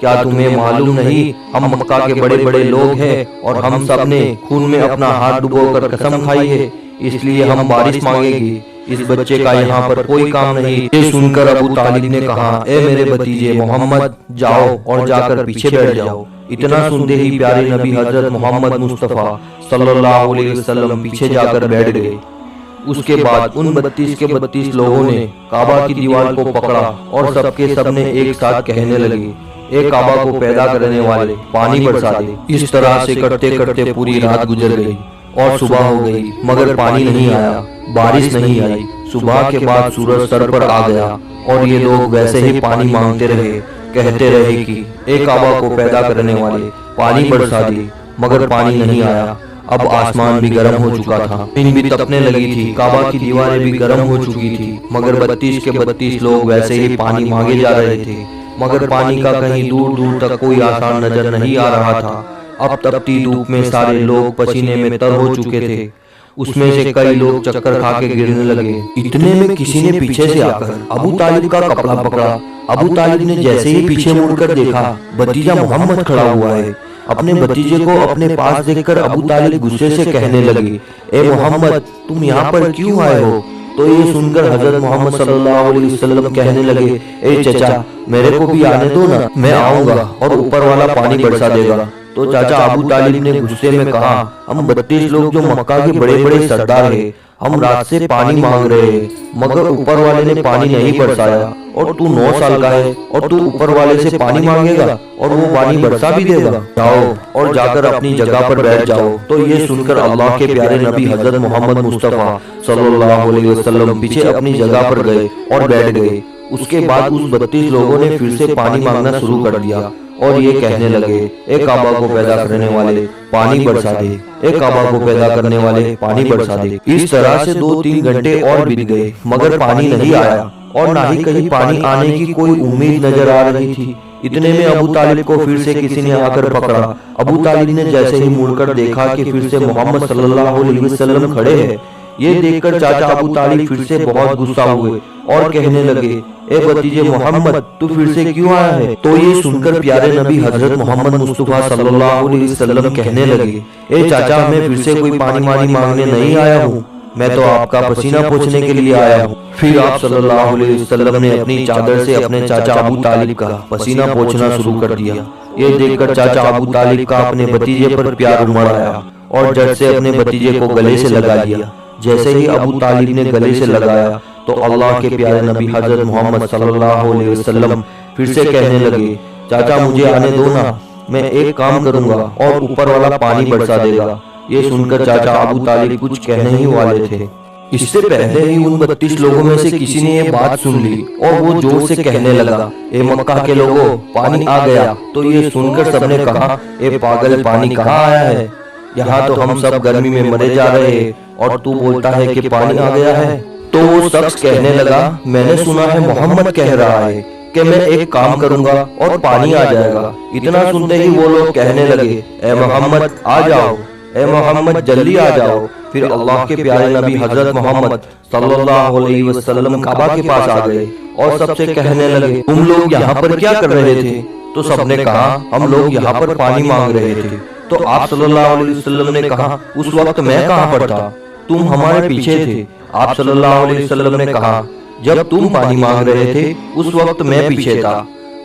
کیا تمہیں معلوم نہیں ہم مکہ کے بڑے بڑے لوگ ہیں اور ہم سب نے خون میں اپنا ہاتھ ڈبو کر قسم کھائی ہے، اس لیے ہم بارش مانگیں گے، اس بچے کا یہاں پر کوئی کام نہیں۔ یہ سن کر ابو طالب نے کہا، اے میرے بھتیجے محمد، جاؤ اور جا کر پیچھے بیٹھ جاؤ۔ اتنا سنتے ہی پیارے نبی حضرت محمد مصطفیٰ صلی اللہ علیہ وسلم پیچھے جا کر بیٹھ گئے۔ اس کے بعد ان 32 کے 32 لوگوں نے کعبہ کی دیوار کو پکڑا اور سب کے سب نے ایک ساتھ کہنے لگے، اے کعبہ کو پیدا کرنے والے، پانی برسا دے۔ اس طرح سے کرتے کرتے پوری رات گزر گئی اور صبح ہو گئی مگر پانی نہیں آیا، بارش نہیں آئی۔ صبح کے بعد سورج سر پر آ گیا اور یہ لوگ ویسے ہی پانی مانگتے رہے، کہتے رہے کہ اے کعبہ کو پیدا کرنے والے، پانی برسا دے، مگر پانی نہیں آیا۔ اب آسمان بھی گرم ہو چکا تھا، زمین بھی تپنے لگی تھی، کعبہ کی دیواریں بھی گرم ہو چکی تھی، مگر 32 کے 32 لوگ ویسے ہی پانی مانگے جا رہے تھے، مگر پانی کا کہیں دور دور تک کوئی آثار نظر نہیں آ رہا تھا۔ اب تپتی دھوپ میں سارے لوگ پسینے میں تر ہو چکے تھے، اس میں سے کئی لوگ چکر کھا کے گرنے لگے۔ اتنے میں کسی نے پیچھے سے آ کر ابو طالب کا کپڑا پکڑا۔ ابو طالب نے جیسے ہی پیچھے مڑ کر دیکھا، بھتیجا محمد کھڑا ہوا ہے۔ اپنے بھتیجے کو اپنے پاس دیکھ کر ابو طالب غصے سے کہنے لگے، اے محمد، تم یہاں پر کیوں آئے ہو؟ تو یہ سن کر حضرت محمد صلی اللہ علیہ وسلم کہنے لگے، اے چچا، میرے کو بھی آنے دو نا، میں آؤں گا اور اوپر والا پانی برسا دے گا۔ تو چاچا ابو طالب نے غصے میں کہا، ہم 32 لوگ جو مکہ کے بڑے بڑے سردار ہیں، ہم رات سے پانی مانگ رہے ہیں، مگر اوپر والے نے پانی نہیں برسایا، اور تو 9 سال کا ہے اور تو اوپر والے سے پانی مانگے گا اور وہ پانی برسا بھی دے گا؟ جاؤ اور جا کر اپنی جگہ پر بیٹھ جاؤ۔ تو یہ سن کر اللہ کے پیارے نبی حضرت محمد مصطفیٰ صلی اللہ علیہ وسلم پیچھے اپنی جگہ پر گئے اور بیٹھ گئے۔ اس کے بعد اس 32 لوگوں نے پھر سے پانی مانگنا شروع کر دیا اور یہ کہنے لگے، اے کعبہ کو پیدا کرنے والے، پانی برسا دے، اے کعبہ کو پیدا کرنے والے، پانی برسا دے۔ اس طرح سے 2-3 گھنٹے اور بیت گئے مگر پانی نہیں آیا اور نہ ہی کہیں پانی آنے کی کوئی امید نظر آ رہی تھی۔ اتنے میں ابو طالب کو پھر سے کسی نے آ کر پکڑا۔ ابو طالب نے جیسے ہی مڑ کر دیکھا کہ پھر سے محمد صلی اللہ علیہ وسلم کھڑے ہیں، یہ دیکھ کر چاچا ابو طالب پھر سے بہت غصہ ہوئے اور کہنے لگے، اے بھتیجے محمد، تو پھر سے کیوں آیا ہے؟ تو یہ سن کر پیارے نبی حضرت محمد مصطفیٰ صلی اللہ علیہ وسلم کہنے لگے، اے چاچا، میں پھر سے کوئی پانی مانگنے نہیں آیا ہوں، میں تو آپ کا پسینہ پوچھنے کے لیے آیا ہوں۔ پھر آپ صلی اللہ علیہ وسلم نے اپنی چادر سے اپنے چاچا ابو طالب کا پسینہ پوچھنا شروع کر دیا۔ یہ دیکھ کر چاچا ابو طالب کا اپنے بھتیجے پر پیار امڑ آیا اور جھٹ سے اپنے بھتیجے کو گلے سے لگا لیا۔ جیسے ہی ابو طالب نے گلے سے لگایا تو اللہ کے پیارے نبی حضرت محمد صلی اللہ علیہ وسلم پھر سے کہنے لگے، چاچا مجھے آنے دو نا، میں ایک کام کروں گا اور اوپر والا پانی برسا دے گا۔ یہ سن کر چاچا ابو طالب کچھ کہنے ہی والے تھے، اس سے پہلے ہی ان 32 لوگوں میں سے کسی نے یہ بات سن لی اور وہ زور سے کہنے لگا، اے مکہ کے لوگوں، پانی آ گیا۔ تو یہ سن کر سب نے کہا، اے پاگل، پانی کہاں آیا ہے؟ یہاں تو ہم سب گرمی میں مرے جا رہے ہیں اور تو بولتا ہے کہ پانی آ گیا ہے۔ تو وہ شخص کہنے لگا، میں نے سنا ہے محمد کہہ رہا ہے کہ میں ایک کام کروں گا اور پانی آ جائے گا۔ اتنا سنتے ہی وہ لوگ کہنے لگے، اے محمد آ جاؤ، اے محمد جلدی آ جاؤ۔ پھر اللہ کے پیارے نبی حضرت محمد صلی اللہ علیہ وسلم کعبہ کے پاس آ گئے اور سب سے کہنے لگے، تم لوگ یہاں پر کیا کر رہے تھے؟ تو سب نے کہا، ہم لوگ یہاں پر پانی مانگ رہے تھے۔ تو آپ صلی اللہ علیہ وسلم نے کہا، اس وقت میں کہاں پر تھا؟ تم ہمارے پیچھے تھے۔ آپ صلی اللہ علیہ وسلم نے کہا، جب تم پانی مانگ رہے تھے اس وقت میں پیچھے تھا،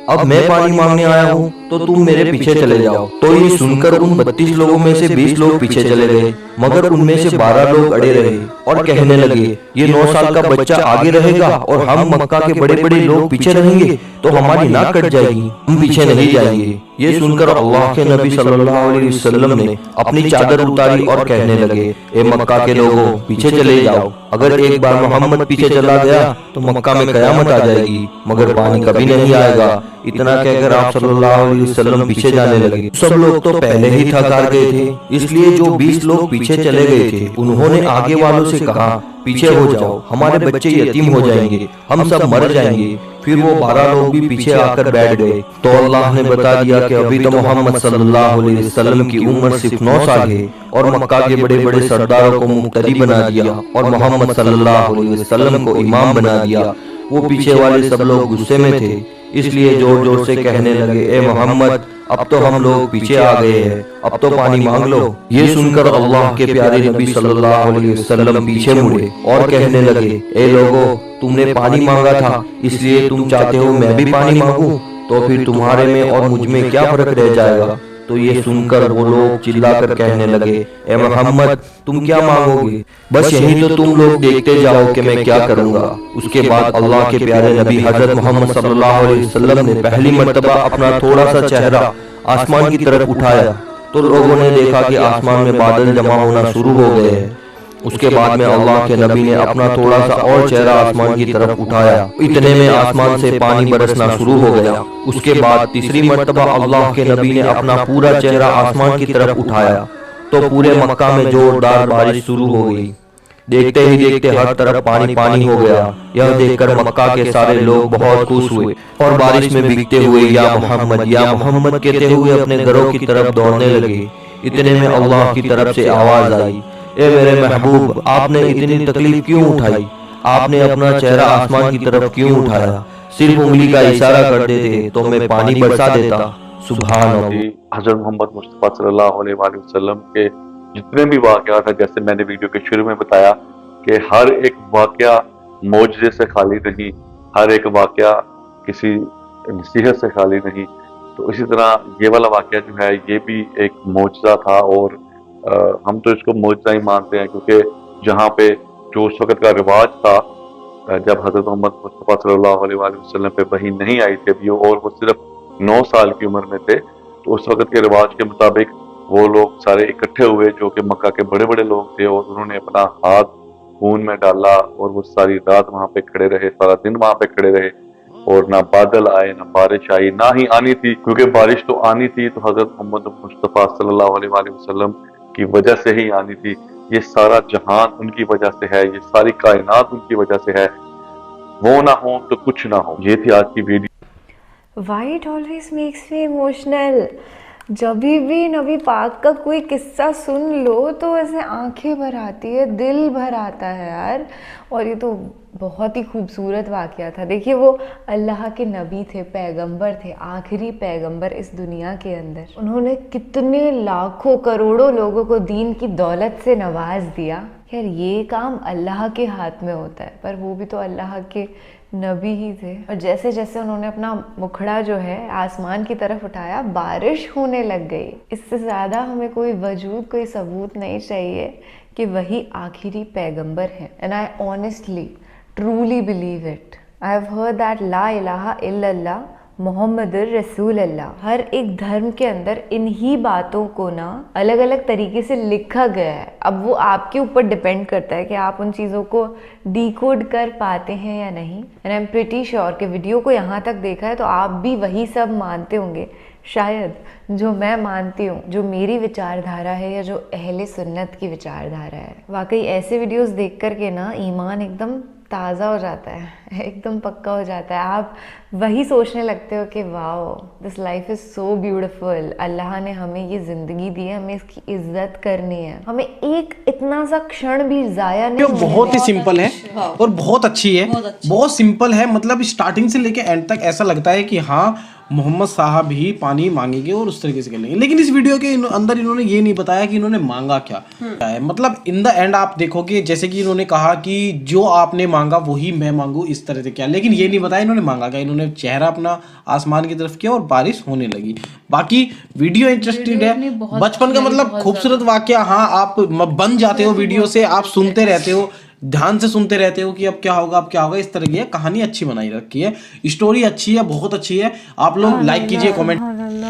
اب میں پانی مانگنے آیا ہوں تو تم میرے پیچھے چلے جاؤ۔ تو یہ سن کر ان 32 لوگوں میں سے 20 لوگ پیچھے چلے گئے مگر ان میں سے 12 لوگ اڑے رہے اور کہنے لگے، یہ 9 سال کا بچہ آگے رہے گا اور ہم مکہ کے بڑے بڑے لوگ پیچھے رہیں گے تو ہماری ناک کٹ جائے گی، ہم پیچھے نہیں جائیں گے۔ یہ سن کر اللہ کے نبی صلی اللہ علیہ وسلم نے اپنی چادر اتاری اور کہنے لگے، اے مکہ کے لوگوں، پیچھے چلے جاؤ، اگر ایک بار محمد پیچھے چلا گیا تو مکہ میں قیامت آ جائے گی مگر پانی کبھی نہیں آئے گا۔ اتنا کہہ کر آپ صلی اللہ علیہ وسلم پیچھے جانے لگے۔ سب لوگ تو پہلے ہی تھک ہار گئے تھے، اس لیے جو 20 لوگ پیچھے چلے گئے تھے انہوں نے آگے والوں سے کہا، پیچھے ہو جاؤ، ہمارے بچے یتیم ہو جائیں گے، ہم سب مر جائیں گے۔ پھر وہ 12 لوگ بھی پیچھے آ کر بیٹھ گئے تو اللہ نے بتا دیا کہ ابھی تو محمد صلی اللہ علیہ وسلم کی عمر صرف 9 سال ہے اور مکہ کے بڑے بڑے سرداروں کو مقتدی بنا دیا اور محمد صلی اللہ علیہ وسلم کو امام بنا دیا۔ وہ پیچھے والے سب لوگ غصے میں تھے، اس لیے زور زور سے کہنے لگے اے محمد اب تو ہم لوگ پیچھے آ گئے ہیں, اب تو پانی مانگ لو. یہ سن کر اللہ کے پیارے نبی صلی اللہ علیہ وسلم پیچھے مڑے اور کہنے لگے اے لوگو, تم نے پانی مانگا تھا اس لیے تم چاہتے ہو میں بھی پانی مانگوں, تو پھر تمہارے میں اور مجھ میں کیا فرق رہ جائے گا. تو یہ سن کر وہ لوگ چلا کر کہنے لگے اے محمد تم کیا مانگو گے, بس یہی تو تم لوگ دیکھتے جاؤ کہ میں کیا کروں گا. اس کے بعد اللہ کے پیارے نبی حضرت محمد صلی اللہ علیہ وسلم نے پہلی مرتبہ اپنا تھوڑا سا چہرہ آسمان کی طرف اٹھایا تو لوگوں نے دیکھا کہ آسمان میں بادل جمع ہونا شروع ہو گئے ہیں. اس کے بعد میں اللہ کے نبی نے اپنا تھوڑا سا اور چہرہ آسمان کی طرف اٹھایا, اتنے میں آسمان سے پانی برسنا شروع ہو گیا. اس کے بعد تیسری مرتبہ اللہ کے نبی نے اپنا پورا چہرہ آسمان کی طرف اٹھایا تو پورے مکہ میں زوردار بارش شروع ہو گئی. دیکھتے ہی دیکھتے ہر طرف پانی پانی ہو گیا. یہ دیکھ کر مکہ کے سارے لوگ بہت خوش ہوئے اور بارش میں بھیگتے ہوئے یا محمد کہتے ہوئے اپنے گھروں کی طرف دوڑنے لگے. اتنے میں اللہ کی طرف سے آواز آئی اے میرے محبوب آپ نے اتنی تکلیف کیوں اٹھائی, آپ نے اپنا چہرہ آسمان کی طرف کیوں اٹھایا, صرف انگلی کا اشارہ کر دیتے تو میں پانی برسا دیتا. سبحان اللہ. حضرت محمد مصطفیٰ صلی اللہ علیہ وآلہ وسلم کے جتنے بھی واقعات ہیں, جیسے میں نے ویڈیو کے شروع میں بتایا کہ ہر ایک واقعہ معجزے سے خالی نہیں, ہر ایک واقعہ کسی نصیحت سے خالی نہیں. تو اسی طرح یہ والا واقعہ جو ہے یہ بھی ایک معجزہ تھا, اور ہم تو اس کو معجزہ ہی مانتے ہیں, کیونکہ جہاں پہ جو اس وقت کا رواج تھا جب حضرت محمد مصطفیٰ صلی اللہ علیہ وآلہ وسلم پہ وحی نہیں آئی تھی ابھی, اور وہ صرف 9 سال کی عمر میں تھے, تو اس وقت کے رواج کے مطابق وہ لوگ سارے اکٹھے ہوئے جو کہ مکہ کے بڑے بڑے لوگ تھے, اور انہوں نے اپنا ہاتھ خون میں ڈالا اور وہ ساری رات وہاں پہ کھڑے رہے, سارا دن وہاں پہ کھڑے رہے, اور نہ بادل آئے نہ بارش آئی, نہ ہی آنی تھی, کیونکہ بارش تو آنی تھی تو حضرت محمد مصطفیٰ صلی اللہ علیہ وآلہ وسلم کی وجہ سے ہی آنی تھی. یہ سارا جہان ان کی وجہ سے ہے, یہ ساری کائنات ان کی وجہ سے ہے, وہ نہ ہوں تو کچھ نہ ہو. یہ تھی آج کی video. Why it always makes me emotional. جب بھی نبی پاک کا کوئی قصہ سن لو تو ایسے آنکھیں بھر آتی ہے, دل بھر آتا ہے یار. اور یہ تو بہت ہی خوبصورت واقعہ تھا. دیکھیے وہ اللہ کے نبی تھے, پیغمبر تھے, آخری پیغمبر اس دنیا کے اندر. انہوں نے کتنے لاکھوں کروڑوں لوگوں کو دین کی دولت سے نواز دیا. خیر یہ کام اللہ کے ہاتھ میں ہوتا ہے, پر وہ بھی تو اللہ کے نبی ہی تھے. اور جیسے جیسے انہوں نے اپنا مکھڑا جو ہے آسمان کی طرف اٹھایا بارش ہونے لگ گئی. اس سے زیادہ ہمیں کوئی وجود, کوئی ثبوت نہیں چاہیے کہ وہی آخری پیغمبر ہیں. And I honestly, truly believe it. I have heard that لا الہ الا اللہ محمد رسول اللہ. ہر ایک دھرم کے اندر انہی باتوں کو نا الگ الگ طریقے سے لکھا گیا ہے. اب وہ آپ کے اوپر ڈیپینڈ کرتا ہے کہ آپ ان چیزوں کو ڈیکوڈ کر پاتے ہیں یا نہیں. And I am pretty sure کہ ویڈیو کو یہاں تک دیکھا ہے تو آپ بھی وہی سب مانتے ہوں گے شاید جو میں مانتی ہوں, جو میری وچار دھارا ہے یا جو اہل سنت کی وچار دھارا ہے. واقعی ایسے ویڈیوز دیکھ کر کے نا ایمان ایک دم تازہ ہو جاتا ہے, ایک دم پکا ہو جاتا ہے. آپ وہی سوچنے لگتے ہو کہ واو this life is so beautiful. اللہ نے ہمیں یہ زندگی دی ہے, ہمیں اس کی عزت کرنی ہے, ہمیں ایک اتنا سا کھڑ بھی ضائع نہیں. بہت ہی سمپل ہے اور بہت اچھی ہے, بہت سمپل ہے. مطلب اسٹارٹنگ سے لے کے اینڈ تک ایسا لگتا ہے کہ ہاں محمد صاحب ہی پانی مانگیں گے اور اس طریقے سے کر لیں گے. لیکن اس ویڈیو کے اندر انہوں نے یہ نہیں بتایا کہ انہوں نے مانگا کیا ہے. مطلب ان دا اینڈ آپ دیکھو کہ جیسے کہ انہوں نے کہا کہ جو آپ نے مانگا وہی میں مانگوں, اس طرح سے کیا. لیکن یہ نہیں بتایا انہوں نے مانگا کیا. انہوں نے چہرہ اپنا آسمان کی طرف کیا اور بارش ہونے لگی. باقی ویڈیو انٹرسٹنگ ہے, بچپن کا مطلب خوبصورت واقعہ. ہاں آپ بن جاتے ہو ویڈیو سے, آپ سنتے رہتے ہو, دھیان سے سنتے رہتے ہو کہ اب کیا ہوگا اب کیا ہوگا. اس طرح کی ہے, کہانی اچھی بنائی رکھی ہے, اسٹوری اچھی ہے, بہت اچھی ہے. آپ لوگ لائک کیجئے, کامنٹ.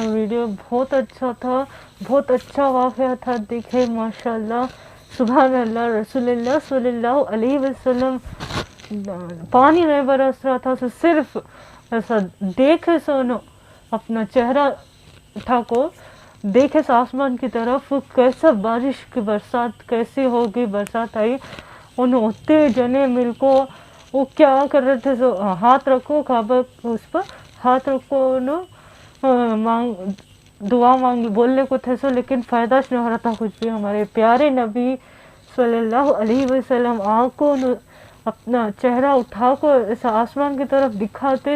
ویڈیو بہت اچھا تھا, بہت اچھا واقعہ تھا. دیکھے ماشاء اللہ, سبحان اللہ, رسول اللہ صلی اللہ علیہ وسلم پانی نہیں برس رہا تھا, صرف ایسا دیکھے سونو اپنا چہرہ اٹھا کو دیکھے آسمان کی طرف, کیسا بارش کی برسات کیسی ہوگی, برسات آئی. انہوں اتنے جنے مل کو وہ کیا کر رہے تھے, سو ہاتھ رکھو کعبہ اس پر ہاتھ رکھو نا, مانگ دعا مانگ بولنے کو تھے سو, لیکن فائدہ نہیں ہو رہا تھا کچھ بھی. ہمارے پیارے نبی صلی اللہ علیہ وسلم آنکھوں اپنا چہرہ اٹھا کو ایسا آسمان کی طرف دکھاتے